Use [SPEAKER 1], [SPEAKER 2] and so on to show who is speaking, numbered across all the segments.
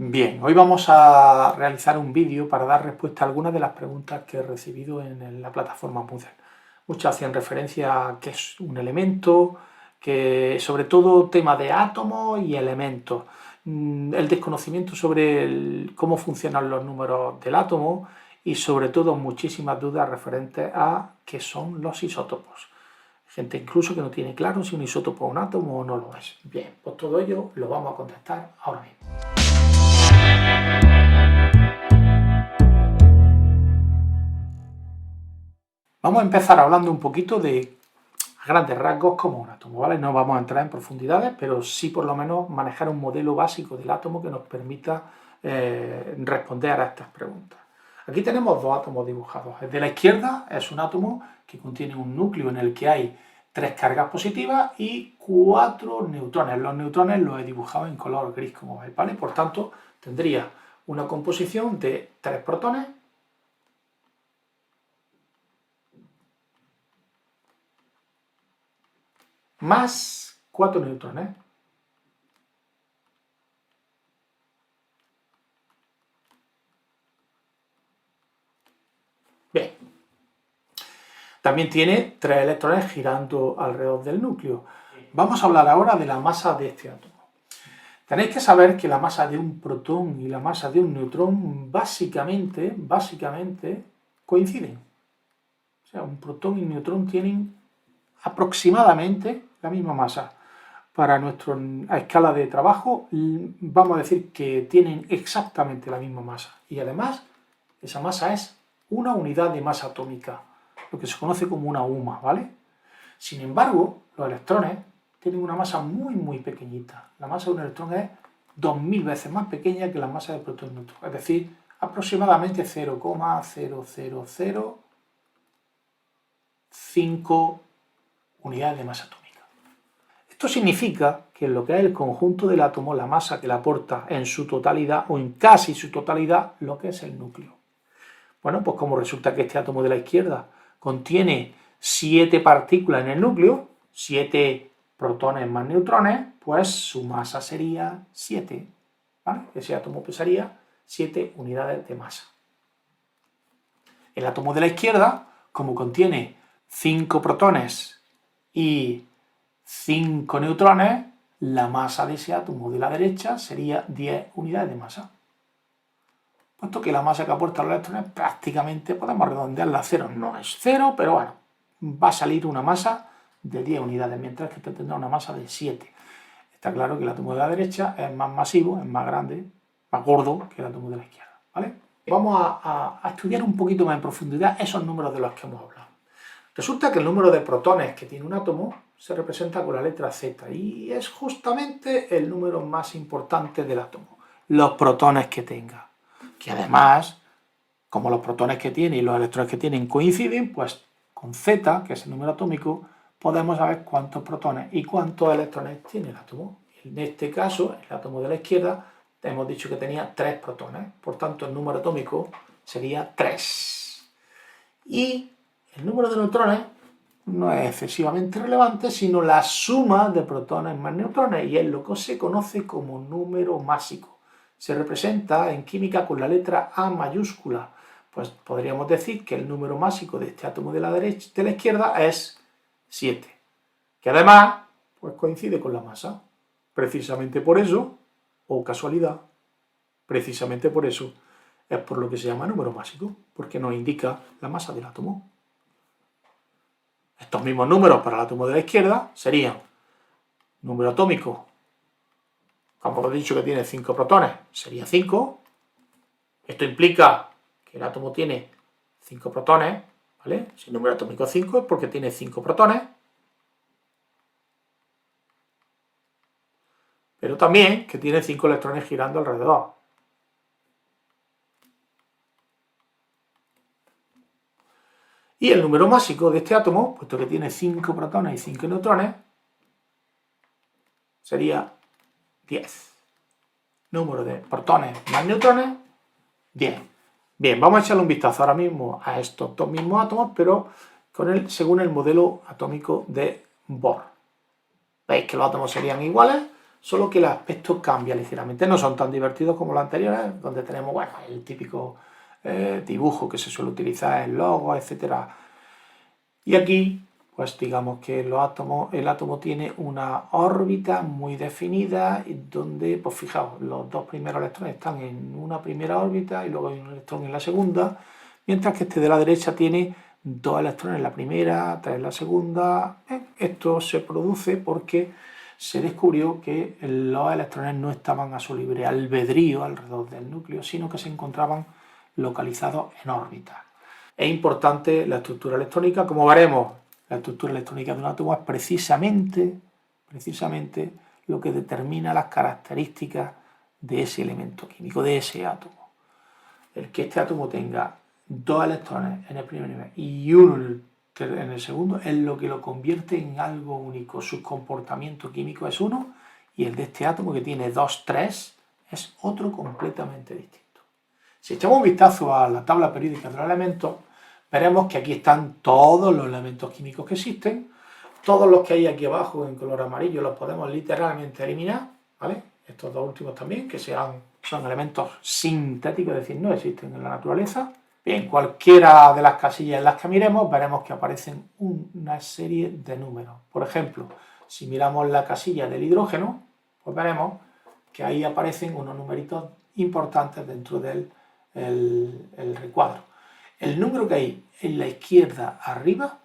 [SPEAKER 1] Bien, hoy vamos a realizar un vídeo para dar respuesta a algunas de las preguntas que he recibido en la plataforma Moodle. Muchas hacían referencia a qué es un elemento, que sobre todo tema de átomos y elementos, el desconocimiento sobre cómo funcionan los números del átomo y sobre todo muchísimas dudas referentes a qué son los isótopos. Gente incluso que no tiene claro si un isótopo es un átomo o no lo es. Bien, pues todo ello lo vamos a contestar ahora mismo. Vamos a empezar hablando un poquito de grandes rasgos como un átomo, ¿vale? No vamos a entrar en profundidades, pero sí por lo menos manejar un modelo básico del átomo que nos permita responder a estas preguntas. Aquí tenemos dos átomos dibujados. El de la izquierda es un átomo que contiene un núcleo en el que hay 3 cargas positivas y 4 neutrones. Los neutrones los he dibujado en color gris, como veis, ¿vale? Por tanto, tendría una composición de 3 protones más 4 neutrones. Bien. También tiene 3 electrones girando alrededor del núcleo. Vamos a hablar ahora de la masa de este átomo. Tenéis que saber que la masa de un protón y la masa de un neutrón básicamente coinciden. O sea, un protón y un neutrón tienen aproximadamente la misma masa. Para nuestra escala de trabajo vamos a decir que tienen exactamente la misma masa. Y además, esa masa es una unidad de masa atómica, lo que se conoce como una UMA, ¿vale? Sin embargo, los electrones tienen una masa muy pequeñita. La masa de un electrón es 2000 veces más pequeña que la masa de protón y neutrón, es decir, aproximadamente 0,00005 unidades de masa atómica. Esto significa que en lo que es el conjunto del átomo, la masa que le aporta en su totalidad o en casi su totalidad lo que es el núcleo. Bueno, pues como resulta que este átomo de la izquierda contiene 7 partículas en el núcleo, 7 protones más neutrones, pues su masa sería 7, ¿vale? Ese átomo pesaría 7 unidades de masa. El átomo de la izquierda, como contiene 5 protones y 5 neutrones, la masa de ese átomo de la derecha sería 10 unidades de masa. Puesto que la masa que aportan los electrones prácticamente podemos redondearla a 0. No es 0, pero bueno, va a salir una masa de 10 unidades, mientras que este tendrá una masa de 7. Está claro que el átomo de la derecha es más masivo, es más grande, más gordo que el átomo de la izquierda, ¿vale? Vamos a estudiar un poquito más en profundidad esos números de los que hemos hablado. Resulta que el número de protones que tiene un átomo se representa con la letra Z y es justamente el número más importante del átomo, los protones que tenga. Que además, como los protones que tiene y los electrones que tienen coinciden, pues con Z, que es el número atómico, podemos saber cuántos protones y cuántos electrones tiene el átomo. En este caso, el átomo de la izquierda, hemos dicho que tenía 3 protones, por tanto el número atómico sería 3. Y el número de neutrones no es excesivamente relevante, sino la suma de protones más neutrones, y es lo que se conoce como número másico. Se representa en química con la letra A mayúscula. Pues podríamos decir que el número másico de este átomo de la derecha, de la izquierda, es 7, que además pues coincide con la masa. Precisamente por eso, o casualidad, precisamente por eso, es por lo que se llama número másico, porque nos indica la masa del átomo. Estos mismos números para el átomo de la izquierda serían número atómico, como he dicho que tiene 5 protones, sería 5. Esto implica que el átomo tiene 5 protones, ¿vale? Si el número atómico es 5 es porque tiene 5 protones. Pero también que tiene 5 electrones girando alrededor. Y el número másico de este átomo, puesto que tiene 5 protones y 5 neutrones, sería 10. Número de protones más neutrones, 10. Bien, vamos a echarle un vistazo ahora mismo a estos dos mismos átomos, pero según el modelo atómico de Bohr. Veis que los átomos serían iguales, solo que el aspecto cambia ligeramente. No son tan divertidos como los anteriores, donde tenemos, bueno, el típico dibujo que se suele utilizar en logos, etc. Y aquí, pues digamos que el átomo tiene una órbita muy definida, donde, pues fijaos, los dos primeros electrones están en una primera órbita y luego hay un electrón en la segunda, mientras que este de la derecha tiene dos electrones en la primera, tres en la segunda. Esto se produce porque se descubrió que los electrones no estaban a su libre albedrío alrededor del núcleo, sino que se encontraban localizados en órbitas. Es importante la estructura electrónica. Como veremos, la estructura electrónica de un átomo es precisamente lo que determina las características de ese elemento químico, de ese átomo. El que este átomo tenga dos electrones en el primer nivel y uno en el segundo es lo que lo convierte en algo único. Su comportamiento químico es uno y el de este átomo, que tiene 2, 3, es otro completamente distinto. Si echamos un vistazo a la tabla periódica de los elementos, veremos que aquí están todos los elementos químicos que existen. Todos los que hay aquí abajo en color amarillo los podemos literalmente eliminar, ¿vale? Estos dos últimos también, que son elementos sintéticos, es decir, no existen en la naturaleza. Bien, cualquiera de las casillas en las que miremos, veremos que aparecen una serie de números. Por ejemplo, si miramos la casilla del hidrógeno, pues veremos que ahí aparecen unos numeritos importantes dentro del recuadro. El número que hay en la izquierda arriba,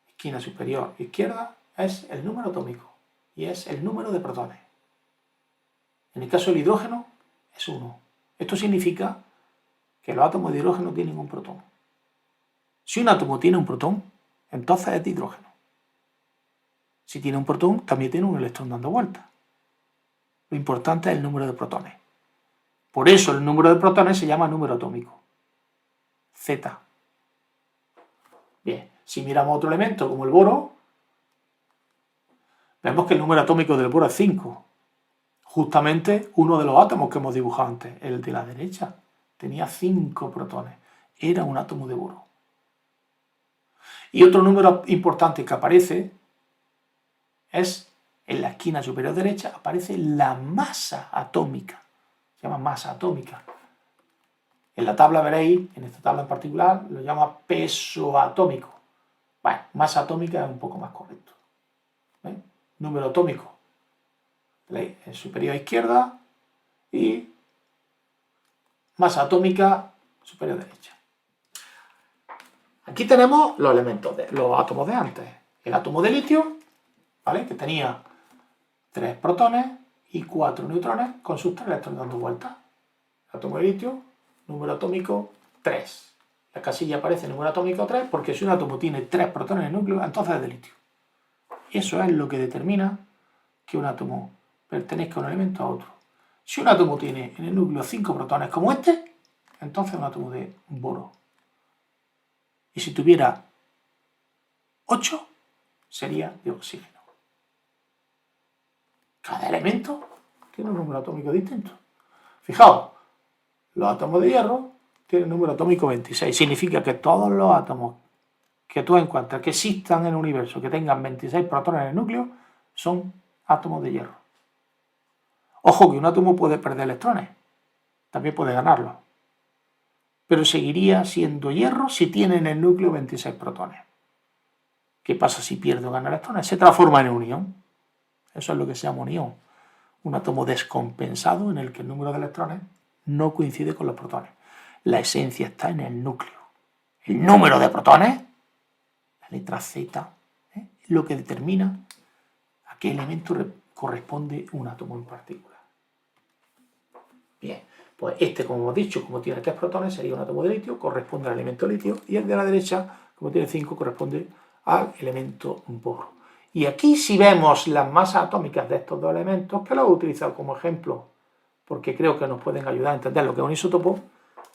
[SPEAKER 1] esquina superior izquierda, es el número atómico y es el número de protones. En el caso del hidrógeno es 1. Esto significa que los átomos de hidrógeno tienen un protón. Si un átomo tiene un protón, entonces es de hidrógeno. Si tiene un protón, también tiene un electrón dando vueltas. Lo importante es el número de protones. Por eso el número de protones se llama número atómico. Z. Bien, si miramos otro elemento como el boro, vemos que el número atómico del boro es 5. Justamente uno de los átomos que hemos dibujado antes, el de la derecha, tenía 5 protones. Era un átomo de boro. Y otro número importante que aparece es, en la esquina superior derecha, aparece la masa atómica. Se llama masa atómica. En la tabla veréis, en esta tabla en particular, lo llama peso atómico. Bueno, masa atómica es un poco más correcto. ¿Ves? Número atómico. ¿Veis? En superior izquierda y masa atómica superior derecha. Aquí tenemos los elementos, los átomos de antes. El átomo de litio, ¿vale? Que tenía 3 protones y 4 neutrones con sus 3 electrones dando vueltas. El átomo de litio, número atómico 3. La casilla aparece número atómico 3 porque si un átomo tiene 3 protones en el núcleo, entonces es de litio. Eso es lo que determina que un átomo pertenezca a un elemento a otro. Si un átomo tiene en el núcleo 5 protones como este, entonces es un átomo de boro. Y si tuviera 8, sería de oxígeno. Cada elemento tiene un número atómico distinto. Fijaos, los átomos de hierro tienen número atómico 26. Significa que todos los átomos que tú encuentras que existan en el universo, que tengan 26 protones en el núcleo, son átomos de hierro. Ojo que un átomo puede perder electrones, también puede ganarlos, pero seguiría siendo hierro si tiene en el núcleo 26 protones. ¿Qué pasa si pierde o gana electrones? Se transforma en un ion. Eso es lo que se llama un ion. Un átomo descompensado en el que el número de electrones no coincide con los protones. La esencia está en el núcleo. El número de protones, la letra Z, es lo que determina a qué elemento corresponde un átomo en particular. Bien, pues este, como hemos dicho, como tiene 3 protones, sería un átomo de litio, corresponde al elemento litio, y el de la derecha, como tiene 5, corresponde al elemento boro. Y aquí si vemos las masas atómicas de estos dos elementos, que los he utilizado como ejemplo, porque creo que nos pueden ayudar a entender lo que es un isótopo,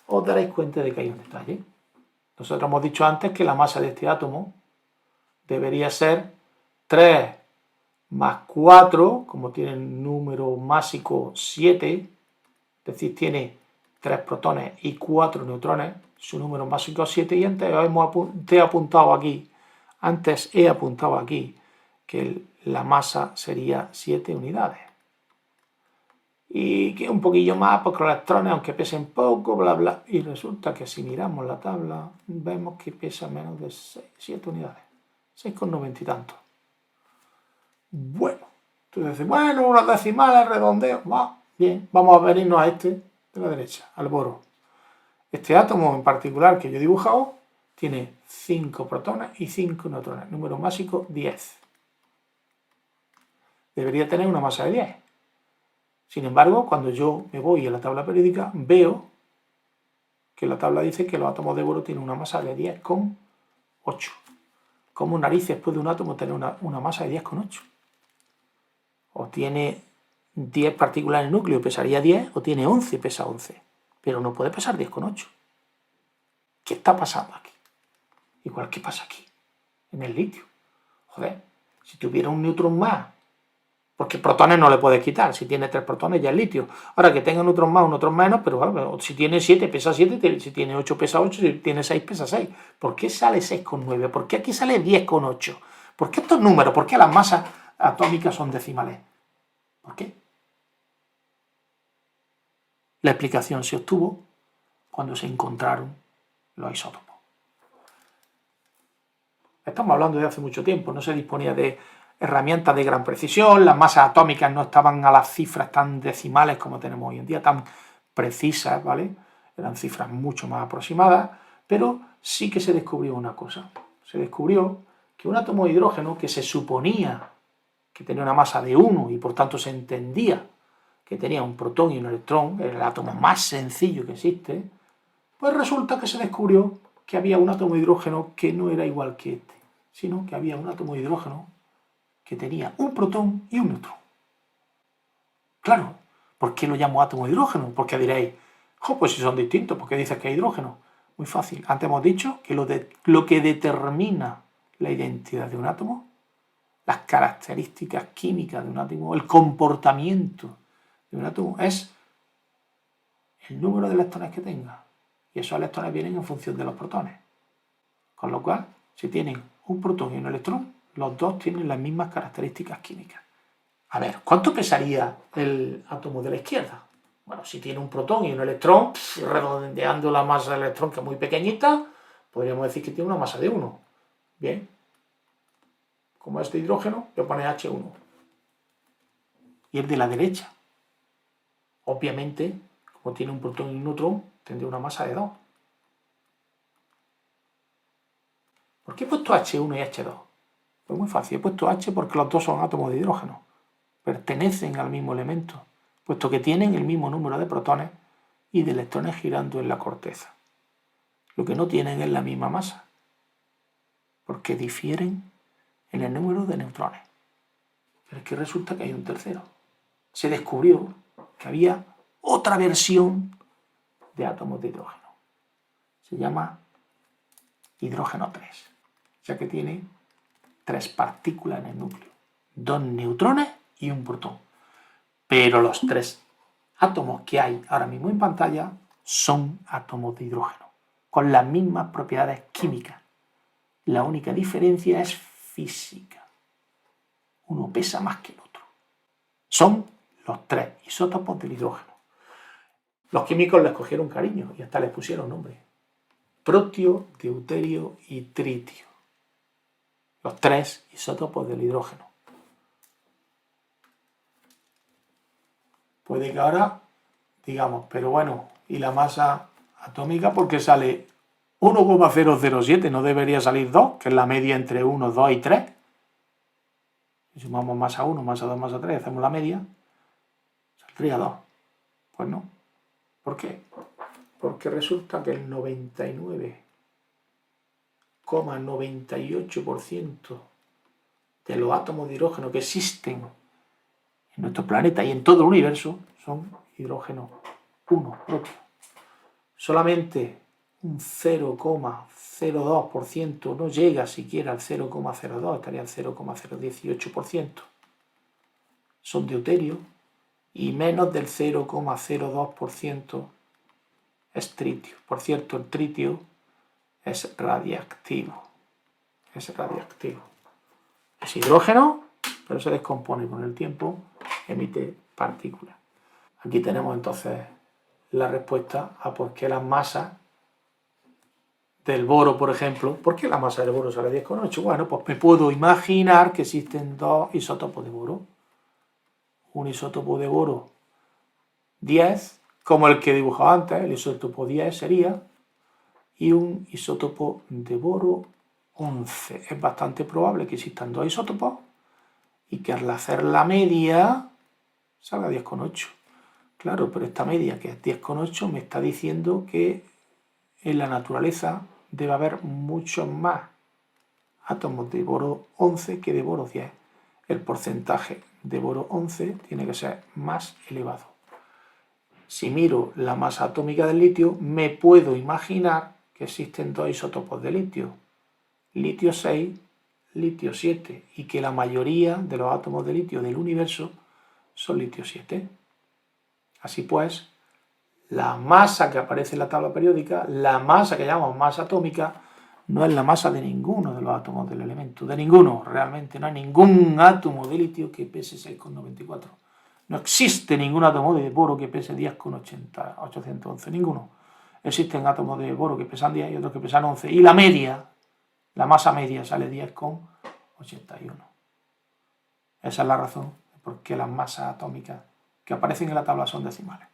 [SPEAKER 1] os daréis cuenta de que hay un detalle. Nosotros hemos dicho antes que la masa de este átomo debería ser 3 más 4, como tiene el número másico 7, es decir, tiene 3 protones y 4 neutrones, su número másico es 7, y antes he apuntado aquí que la masa sería 7 unidades. y que un poquillo más, porque los electrones, aunque pesen poco, bla, bla. Y resulta que si miramos la tabla, vemos que pesa menos de 7 unidades. 6,90 y tanto. Bueno, entonces dices, bueno, unas decimales, redondeo, va, bien, vamos a venirnos a este de la derecha, al boro. Este átomo en particular que yo he dibujado tiene 5 protones y 5 neutrones, número másico 10. Debería tener una masa de 10. Sin embargo, cuando yo me voy a la tabla periódica, veo que la tabla dice que los átomos de boro tienen una masa de 10,8. ¿Cómo narices puede un átomo tener una masa de 10,8? O tiene 10 partículas en el núcleo, pesaría 10, o tiene 11, pesa 11. Pero no puede pesar 10,8. ¿Qué está pasando aquí? Igual que pasa aquí, en el litio. Joder, si tuviera un neutrón más, porque protones no le puedes quitar, si tiene 3 protones ya es litio. Ahora que tenga neutrón más o neutrón menos, pero bueno, si tiene 7 pesa 7, si tiene 8 pesa 8, si tiene 6 pesa 6. ¿Por qué sale 6,9? ¿Por qué aquí sale 10,8? ¿Por qué estos números? ¿Por qué las masas atómicas son decimales? ¿Por qué? La explicación se obtuvo cuando se encontraron los isótopos. Estamos hablando de hace mucho tiempo, no se disponía de herramientas de gran precisión, las masas atómicas no estaban a las cifras tan decimales como tenemos hoy en día, tan precisas, ¿vale? Eran cifras mucho más aproximadas, pero sí que se descubrió una cosa. Se descubrió que un átomo de hidrógeno que se suponía que tenía una masa de 1 y por tanto se entendía que tenía un protón y un electrón, era el átomo más sencillo que existe, pues resulta que se descubrió que había un átomo de hidrógeno que no era igual que este, sino que había un átomo de hidrógeno que tenía un protón y un neutrón. Claro, ¿por qué lo llamo átomo de hidrógeno? Porque diréis, pues si son distintos, ¿por qué dices que es hidrógeno? Muy fácil. Antes hemos dicho que lo que determina la identidad de un átomo, las características químicas de un átomo, el comportamiento de un átomo es el número de electrones que tenga. Y esos electrones vienen en función de los protones. Con lo cual, si tienen un protón y un electrón, los dos tienen las mismas características químicas. A ver, ¿cuánto pesaría el átomo de la izquierda? Bueno, si tiene un protón y un electrón, redondeando la masa del electrón, que es muy pequeñita, podríamos decir que tiene una masa de 1. Bien. Como es de hidrógeno, yo pone H1. Y el de la derecha, obviamente, como tiene un protón y un neutrón, tendría una masa de 2. ¿Por qué he puesto H1 y H2? Pues muy fácil, he puesto H porque los dos son átomos de hidrógeno. Pertenecen al mismo elemento, puesto que tienen el mismo número de protones y de electrones girando en la corteza. Lo que no tienen es la misma masa, porque difieren en el número de neutrones. Pero es que resulta que hay un tercero. Se descubrió que había otra versión de átomos de hidrógeno. Se llama hidrógeno 3, ya que tiene 3 partículas en el núcleo, 2 neutrones y un protón. Pero los 3 átomos que hay ahora mismo en pantalla son átomos de hidrógeno, con las mismas propiedades químicas. La única diferencia es física. Uno pesa más que el otro. Son los 3 isótopos del hidrógeno. Los químicos les cogieron cariño y hasta les pusieron nombre. Protio, deuterio y tritio. Los 3 isótopos del hidrógeno. Puede que ahora digamos, pero bueno, ¿y la masa atómica por qué sale 1,007? ¿No debería salir 2, que es la media entre 1, 2 y 3? Si sumamos masa 1, masa 2, masa 3, hacemos la media, saldría 2. Pues no. ¿Por qué? Porque resulta que el 99,98% de los átomos de hidrógeno que existen en nuestro planeta y en todo el universo son hidrógeno 1 propio. Solamente un 0,02%, no llega siquiera al 0,02, estaría al 0,018%, son deuterio y menos del 0,02% es tritio. Por cierto, el tritio es radiactivo. Es hidrógeno, pero se descompone con el tiempo, emite partículas. Aquí tenemos entonces la respuesta a por qué las masas del boro, por ejemplo, ¿por qué la masa del boro sale 10,8? Bueno, pues me puedo imaginar que existen dos isótopos de boro. Un isótopo de boro 10, como el que he dibujado antes, el isótopo 10 sería, y un isótopo de boro 11. Es bastante probable que existan dos isótopos y que al hacer la media salga 10,8. Claro, pero esta media, que es 10,8, me está diciendo que en la naturaleza debe haber muchos más átomos de boro 11 que de boro 10. El porcentaje de boro 11 tiene que ser más elevado. Si miro la masa atómica del litio, me puedo imaginar que existen dos isótopos de litio, litio 6, litio 7, y que la mayoría de los átomos de litio del universo son litio 7. Así pues, la masa que aparece en la tabla periódica, la masa que llamamos masa atómica, no es la masa de ninguno de los átomos del elemento, de ninguno, realmente no hay ningún átomo de litio que pese 6,94. No existe ningún átomo de boro que pese 10,811, ninguno. Existen átomos de boro que pesan 10 y otros que pesan 11, y la media, la masa media sale 10,81. Esa es la razón de por qué las masas atómicas que aparecen en la tabla son decimales.